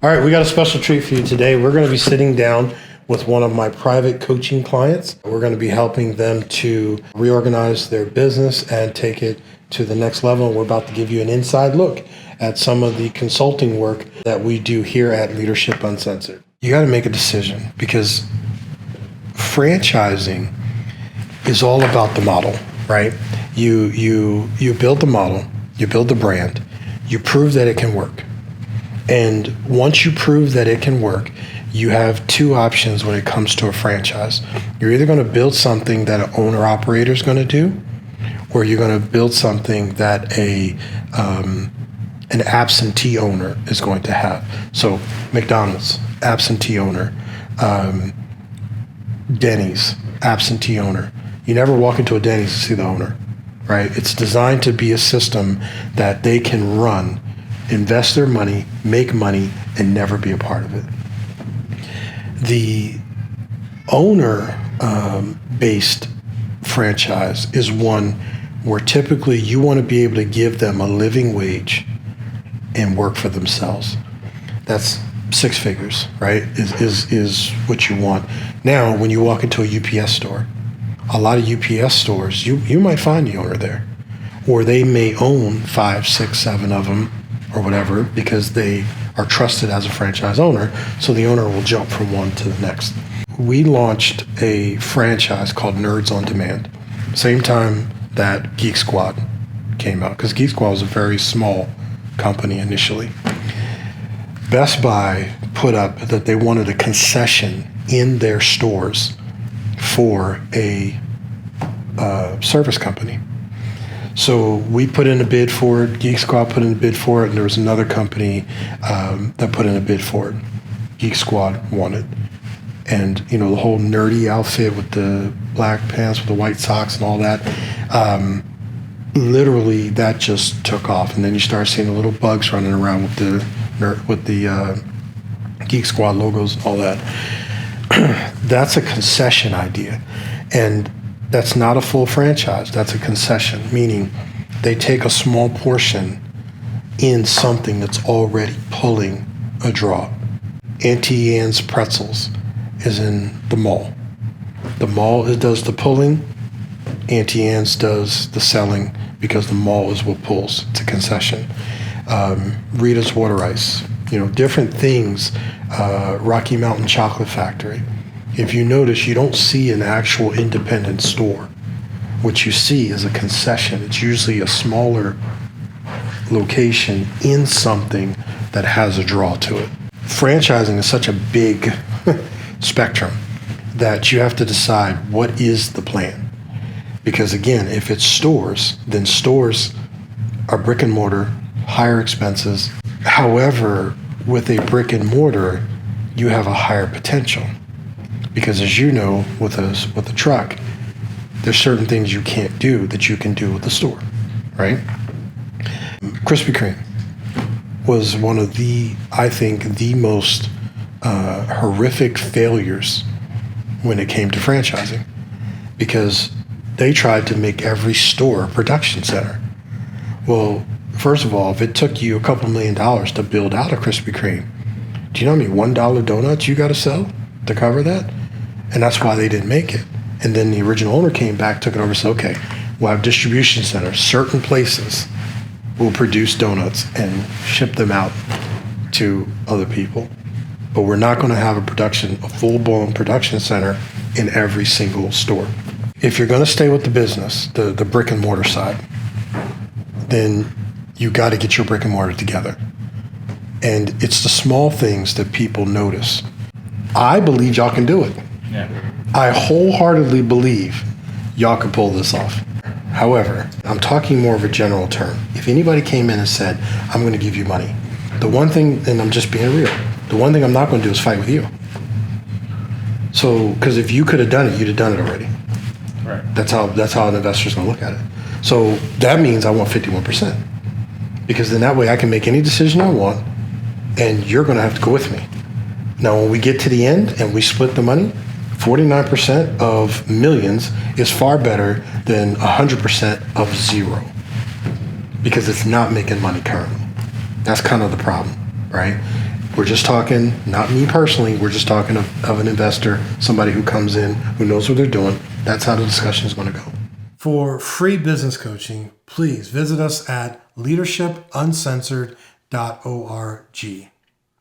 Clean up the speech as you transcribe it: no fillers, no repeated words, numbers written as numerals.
All right, we got a special treat for you today. We're going to be sitting down with one of my private coaching clients. We're going to be helping them to reorganize their business and take it to the next level. We're about to give you an inside look at some of the consulting work that we do here at Leadership Uncensored. You got to make a decision because franchising is all about the model, right? You build the model, you build the brand, you prove that it can work. And once you prove that it can work, you have two options when it comes to a franchise. You're either going to build something that an owner-operator is going to do, or you're going to build something that an absentee owner is going to have. So McDonald's, absentee owner. Denny's, absentee owner. You never walk into a Denny's to see the owner, right? It's designed to be a system that they can run, invest their money, make money, and never be a part of it. The owner-based franchise is one where typically you want to be able to give them a living wage and work for themselves. That's six figures, right? Is what you want. Now, when you walk into a UPS store, a lot of UPS stores, you might find the owner there, or they may own 5, 6, 7 of them, or whatever, because they are trusted as a franchise owner, so the owner will jump from one to the next. We launched a franchise called Nerds on Demand, same time that Geek Squad came out, because Geek Squad was a very small company initially. Best Buy put up that they wanted a concession in their stores for a service company. So we put in a bid for it, Geek Squad put in a bid for it, and there was another company that put in a bid for it. Geek Squad won it. And, you know, the whole nerdy outfit with the black pants with the white socks and all that, literally that just took off. And then you start seeing the little bugs running around with the Geek Squad logos and all that. That's a concession idea. And that's not a full franchise. That's a concession, meaning they take a small portion in something that's already pulling a draw. Auntie Anne's Pretzels is in the mall. The mall does the pulling. Auntie Anne's does the selling because the mall is what pulls. It's a concession. Rita's Water Ice, you know, different things. Rocky Mountain Chocolate Factory. If you notice, you don't see an actual independent store. What you see is a concession. It's usually a smaller location in something that has a draw to it. Franchising is such a big spectrum that you have to decide what is the plan. Because again, if it's stores, then stores are brick and mortar, higher expenses. However, with a brick and mortar, you have a higher potential. Because as you know, with a truck, there's certain things you can't do that you can do with the store, right? Krispy Kreme was one of I think, the most horrific failures when it came to franchising, because they tried to make every store a production center. Well, first of all, if it took you a couple $1 million to build out a Krispy Kreme, do you know how many $1 donuts you got to sell to cover that? And that's why they didn't make it. And then the original owner came back, took it over, and said, okay, we'll have distribution centers. Certain places will produce donuts and ship them out to other people. But we're not going to have a full-blown production center in every single store. If you're going to stay with the business, the brick and mortar side, then you got to get your brick and mortar together. And it's the small things that people notice. I believe y'all can do it. Yeah. I wholeheartedly believe y'all can pull this off. However, I'm talking more of a general term. If anybody came in and said, I'm going to give you money, the one thing, and I'm just being real, the one thing I'm not going to do is fight with you. So, because if you could have done it, you'd have done it already. Right. That's how an investor's going to look at it. So that means I want 51%. Because then that way I can make any decision I want, and you're going to have to go with me. Now, when we get to the end and we split the money, 49% of millions is far better than 100% of zero, because it's not making money currently. That's kind of the problem, right? We're just talking, not me personally, we're just talking of an investor, somebody who comes in, who knows what they're doing. That's how the discussion is going to go. For free business coaching, please visit us at leadershipuncensored.org.